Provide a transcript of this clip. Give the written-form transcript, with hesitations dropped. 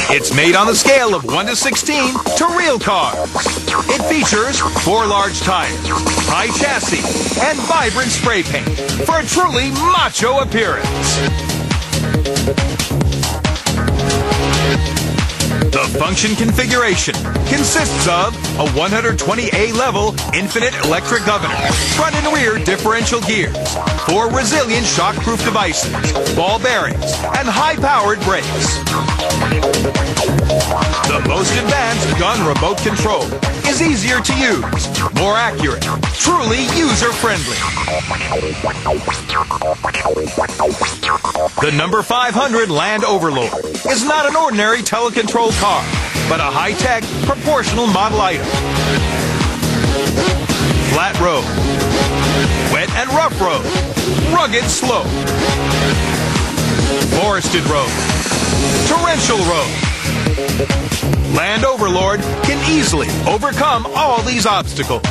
It's made on the scale of 1 to 16 to real cars. It features 4 large tires, high chassis, and vibrant spray paint for a truly macho appearance. The function configuration consists of a 120A level infinite electric governor, front and rear differential gears, 4 resilient shock-proof devices, ball bearings, and high-powered brakes. The most advanced gun remote control is easier to use, more accurate, truly user-friendly. The number 500 Land Overlord is not an ordinary telecontrol car, but a high-tech, proportional model item. Flat road, wet and rough road, rugged slope, forested road, torrential road. Land Overlord can easily overcome all these obstacles.